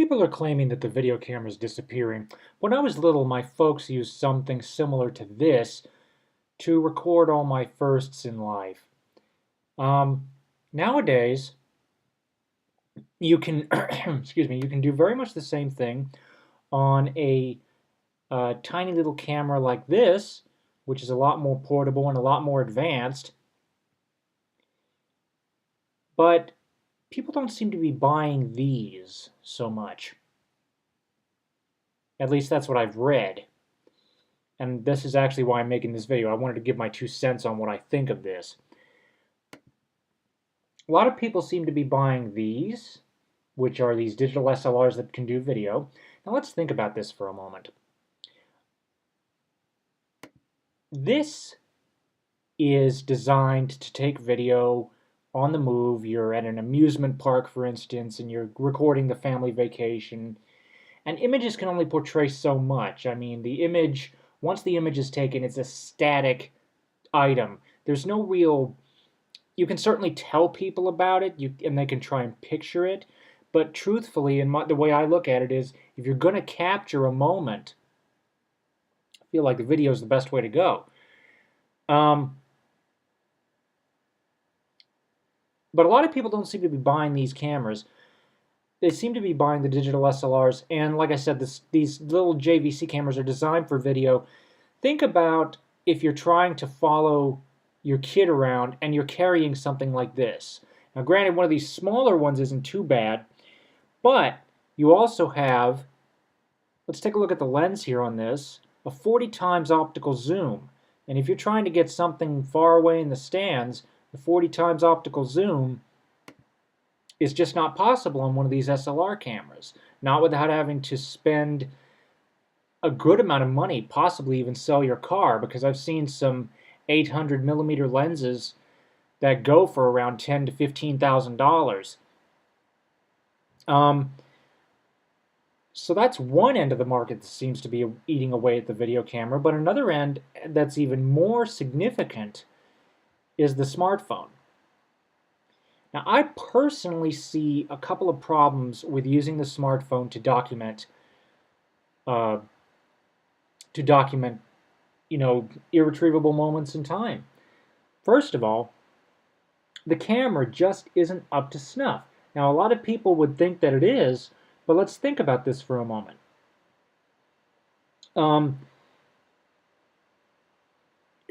People are claiming that the video camera is disappearing. When I was little, my folks used something similar to this to record all my firsts in life. Um, Nowadays, you can, excuse me, you can do very much the same thing on a tiny little camera like this, which is a lot more portable and a lot more advanced. But people don't seem to be buying these so much. At least that's what I've read. And this is actually why I'm making this video. I wanted to give my 2 cents on what I think of this. A lot of people seem to be buying these, which are these digital SLRs that can do video. Now let's think about this for a moment. This is designed to take video on the move. You're at an amusement park, for instance, and you're recording the family vacation. And images can only portray so much. I mean, the image, once the image is taken, it's a static item. There's no real, you can certainly tell people about it, and they can try and picture it, but truthfully, the way I look at it is, if you're going to capture a moment, I feel like the video is the best way to go. But a lot of people don't seem to be buying these cameras. They seem to be buying the digital SLRs, and like I said, these little JVC cameras are designed for video. Think about if you're trying to follow your kid around and you're carrying something like this. Now granted, one of these smaller ones isn't too bad, but you also have, let's take a look at the lens here on this, a 40 times optical zoom. And if you're trying to get something far away in the stands, the 40 times optical zoom is just not possible on one of these SLR cameras. Not without having to spend a good amount of money, possibly even sell your car, because I've seen some 800 millimeter lenses that go for around $10,000 to $15,000. So that's one end of the market that seems to be eating away at the video camera, but another end that's even more significant is the smartphone. Now, I personally see a couple of problems with using the smartphone to document, irretrievable moments in time. First of all, the camera just isn't up to snuff. Now, a lot of people would think that it is, but let's think about this for a moment.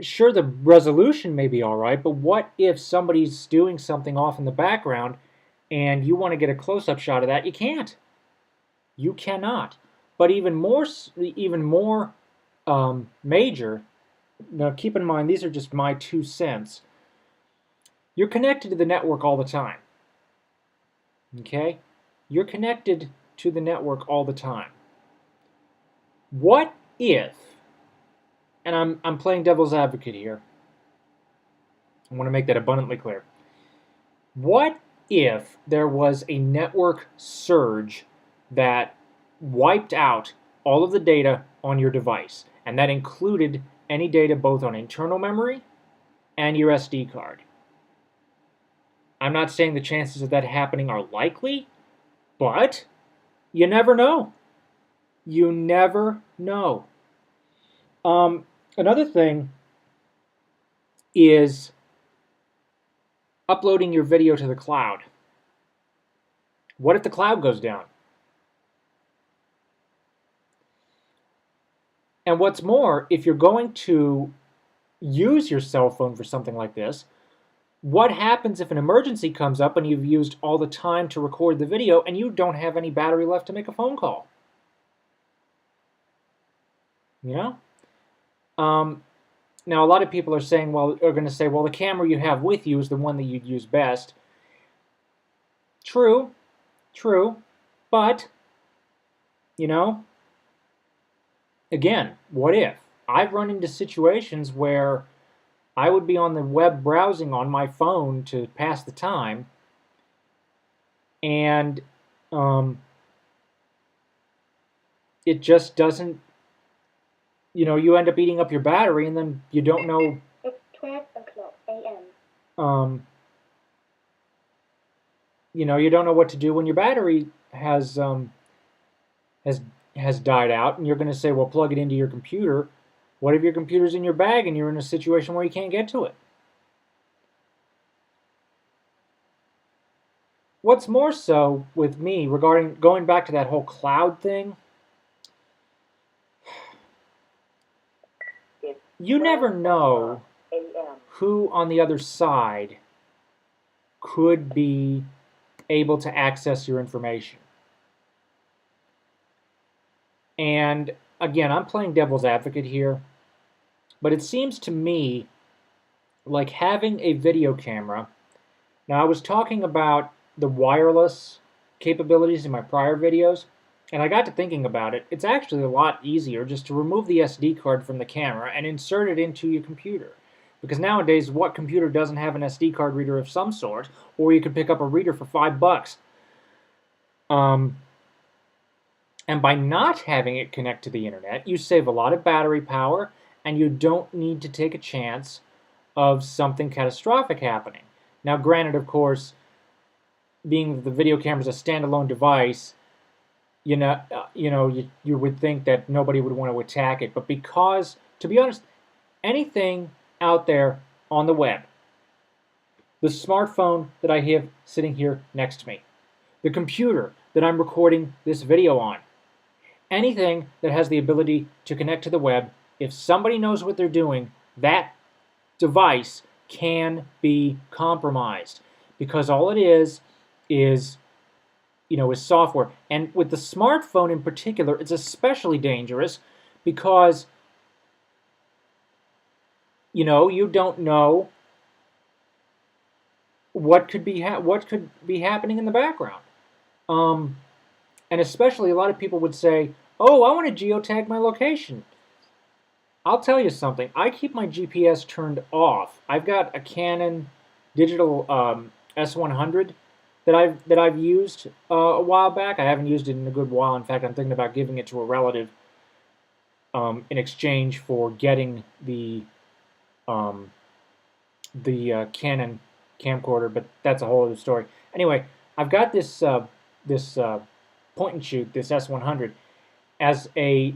Sure, the resolution may be all right, but what if somebody's doing something off in the background and you want to get a close-up shot of that? You can't. You cannot. But even more major, now keep in mind, these are just my 2 cents. You're connected to the network all the time. Okay? You're connected to the network all the time. What if, and I'm playing devil's advocate here, I want to make that abundantly clear. What if there was a network surge that wiped out all of the data on your device, and that included any data both on internal memory and your SD card? I'm not saying the chances of that happening are likely, but you never know. You never know. Another thing is uploading your video to the cloud. What if the cloud goes down? And what's more, if you're going to use your cell phone for something like this, what happens if an emergency comes up and you've used all the time to record the video and you don't have any battery left to make a phone call? You know? Now, a lot of people are going to say, well, the camera you have with you is the one that you'd use best. True, but, again, what if? I've run into situations where I would be on the web browsing on my phone to pass the time, and it just doesn't, you end up eating up your battery, and then you don't know. It's 12 o'clock a.m. You don't know what to do when your battery has has has died out, and you're going to say, well, plug it into your computer. What if your computer's in your bag and you're in a situation where you can't get to it? What's more so with me regarding going back to that whole cloud thing, you never know who on the other side could be able to access your information. And again, I'm playing devil's advocate here, but it seems to me like having a video camera. Now, I was talking about the wireless capabilities in my prior videos, and I got to thinking about it. It's actually a lot easier just to remove the SD card from the camera and insert it into your computer. Because nowadays, what computer doesn't have an SD card reader of some sort, or you can pick up a reader for $5. And by not having it connect to the internet, you save a lot of battery power, and you don't need to take a chance of something catastrophic happening. Now, granted, of course, being that the video camera is a standalone device, you would think that nobody would want to attack it. But because, to be honest, anything out there on the web, the smartphone that I have sitting here next to me, the computer that I'm recording this video on, anything that has the ability to connect to the web, if somebody knows what they're doing, that device can be compromised, because all it is software. And with the smartphone in particular, it's especially dangerous because you don't know what could be happening in the background. And especially a lot of people would say, "Oh, I want to geotag my location." I'll tell you something. I keep my GPS turned off. I've got a Canon digital S100 that I've used a while back. I haven't used it in a good while. In fact, I'm thinking about giving it to a relative in exchange for getting the Canon camcorder. But that's a whole other story. Anyway, I've got this point and shoot, this S100, as a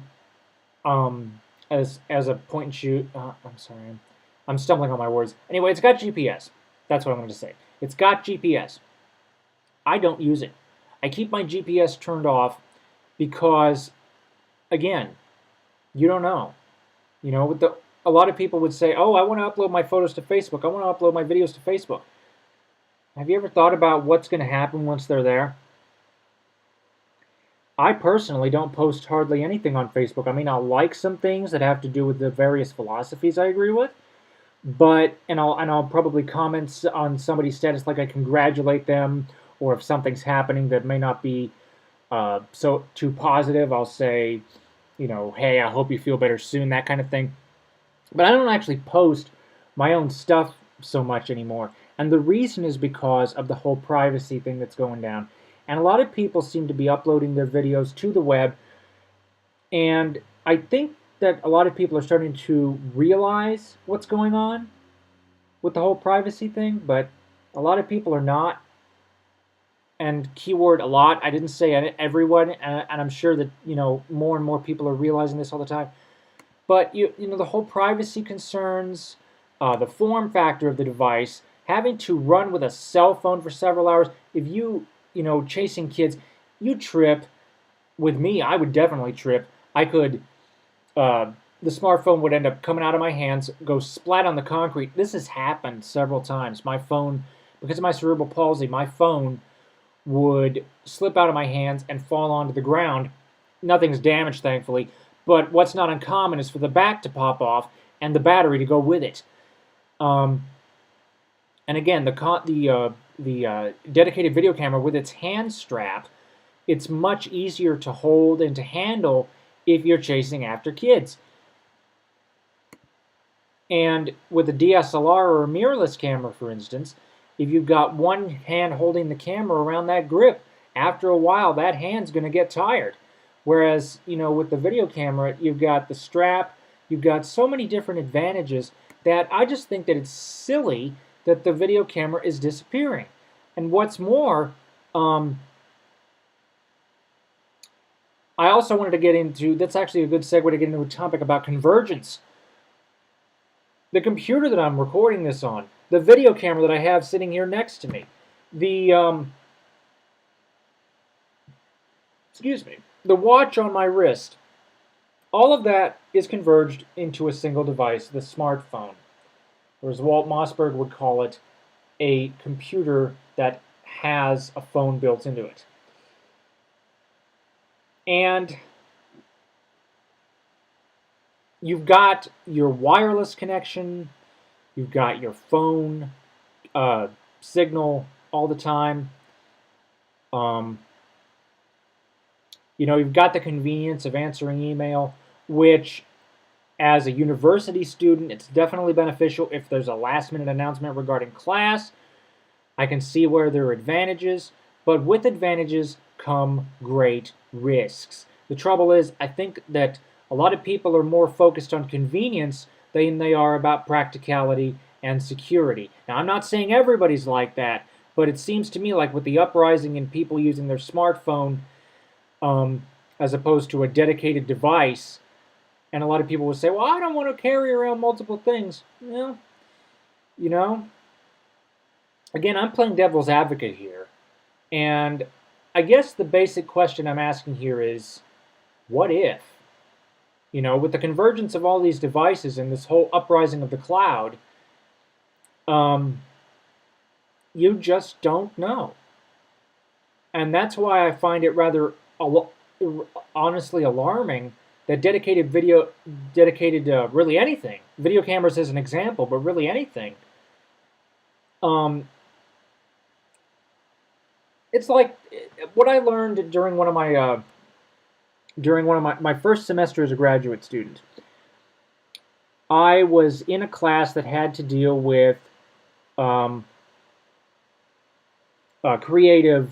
as a point and shoot. I'm sorry, I'm stumbling on my words. Anyway, it's got GPS. That's what I'm going to say. It's got GPS. I don't use it. I keep my GPS turned off because, again, you don't know. A lot of people would say, "Oh, I want to upload my photos to Facebook. I want to upload my videos to Facebook." Have you ever thought about what's going to happen once they're there? I personally don't post hardly anything on Facebook. I mean, I'll like some things that have to do with the various philosophies I agree with, and I'll probably comment on somebody's status, like I congratulate them, or if something's happening that may not be so too positive, I'll say, "Hey, I hope you feel better soon," that kind of thing. But I don't actually post my own stuff so much anymore, and the reason is because of the whole privacy thing that's going down. And a lot of people seem to be uploading their videos to the web, and I think that a lot of people are starting to realize what's going on with the whole privacy thing, but a lot of people are not. And keyword a lot, I didn't say everyone, and I'm sure that more and more people are realizing this all the time. But the whole privacy concerns, the form factor of the device, having to run with a cell phone for several hours. If chasing kids, you trip. With me, I would definitely trip. I could, the smartphone would end up coming out of my hands, go splat on the concrete. This has happened several times. My phone, because of my cerebral palsy, my phone would slip out of my hands and fall onto the ground. Nothing's damaged, thankfully, but what's not uncommon is for the back to pop off and the battery to go with it. And again, the dedicated video camera with its hand strap, it's much easier to hold and to handle if you're chasing after kids. And with a DSLR or a mirrorless camera, for instance, if you've got one hand holding the camera around that grip, after a while that hand's going to get tired. Whereas, with the video camera, you've got the strap, you've got so many different advantages that I just think that it's silly that the video camera is disappearing. And what's more, I also wanted to get into, that's actually a good segue to get into a topic about convergence. The computer that I'm recording this on, the video camera that I have sitting here next to me, the, excuse me, the watch on my wrist, all of that is converged into a single device, the smartphone, or as Walt Mossberg would call it, a computer that has a phone built into it. And you've got your wireless connection, you've got your phone signal all the time. You've got the convenience of answering email, which as a university student, it's definitely beneficial if there's a last-minute announcement regarding class. I can see where there are advantages, but with advantages come great risks. The trouble is, I think that a lot of people are more focused on convenience than they are about practicality and security. Now, I'm not saying everybody's like that, but it seems to me like with the uprising in people using their smartphone as opposed to a dedicated device, and a lot of people will say, well, I don't want to carry around multiple things. Well, again, I'm playing devil's advocate here. And I guess the basic question I'm asking here is, what if? With the convergence of all these devices and this whole uprising of the cloud, you just don't know. And that's why I find it rather honestly alarming that really anything, video cameras as an example, but really anything, it's like what I learned during one of my first semester as a graduate student. I was in a class that had to deal with creative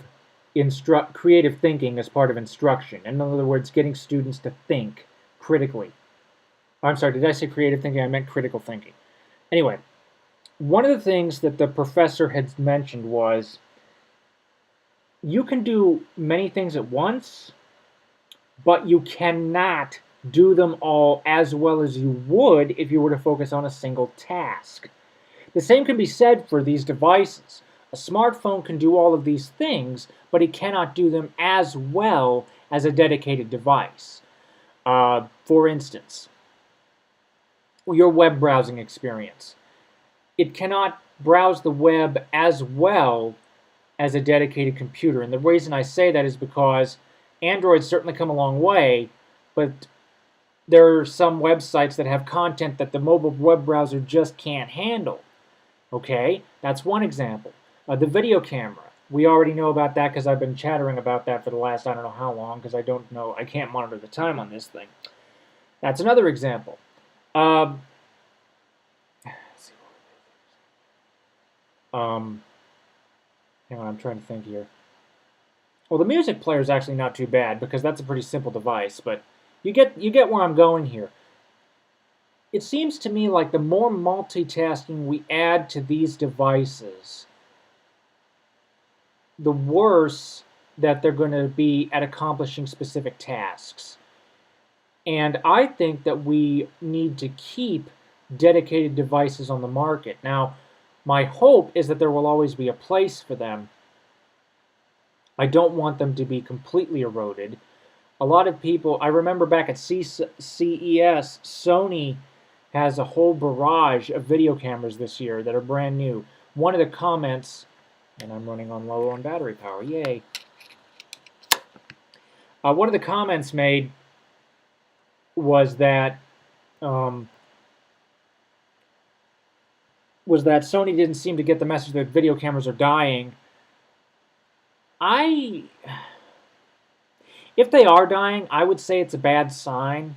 thinking as part of instruction. In other words, getting students to think critically. I'm sorry, did I say creative thinking? I meant critical thinking. Anyway, one of the things that the professor had mentioned was you can do many things at once, but you cannot do them all as well as you would if you were to focus on a single task. The same can be said for these devices. A smartphone can do all of these things, but it cannot do them as well as a dedicated device. For instance, your web browsing experience. It cannot browse the web as well as a dedicated computer. And the reason I say that is because Android's certainly come a long way, but there are some websites that have content that the mobile web browser just can't handle. Okay, that's one example. The video camera. We already know about that because I've been chattering about that for the last I don't know how long because I can't monitor the time on this thing. That's another example. Hang on, I'm trying to think here. Well, the music player is actually not too bad because that's a pretty simple device, but you get where I'm going here. It seems to me like the more multitasking we add to these devices, the worse that they're going to be at accomplishing specific tasks. And I think that we need to keep dedicated devices on the market. Now, my hope is that there will always be a place for them. I don't want them to be completely eroded. A lot of people, I remember back at CES, Sony has a whole barrage of video cameras this year that are brand new. One of the comments, and I'm running on low on battery power, yay. One of the comments made was that Sony didn't seem to get the message that video cameras are dying. If they are dying, I would say it's a bad sign.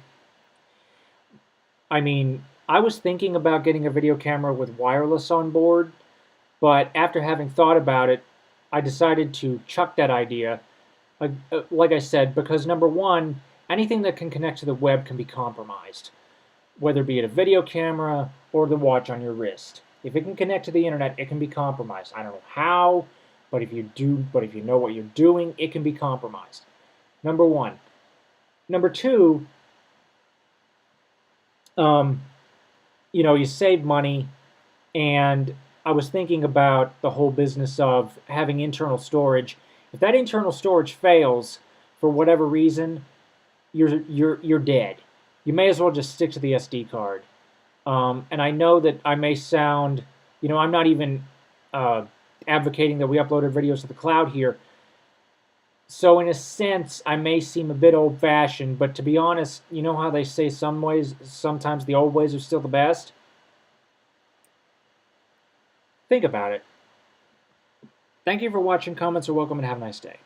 I mean, I was thinking about getting a video camera with wireless on board, but after having thought about it, I decided to chuck that idea. Like I said, because number one, anything that can connect to the web can be compromised, whether it be a video camera or the watch on your wrist. If it can connect to the internet, it can be compromised. I don't know how, but if you know what you're doing, it can be compromised. Number one. Number two, you save money, and I was thinking about the whole business of having internal storage. If that internal storage fails for whatever reason, you're dead. You may as well just stick to the SD card. And I know that I may sound, I'm not even advocating that we upload our videos to the cloud here. So in a sense, I may seem a bit old-fashioned, but to be honest, you know how they say sometimes the old ways are still the best? Think about it. Thank you for watching. Comments are welcome, and have a nice day.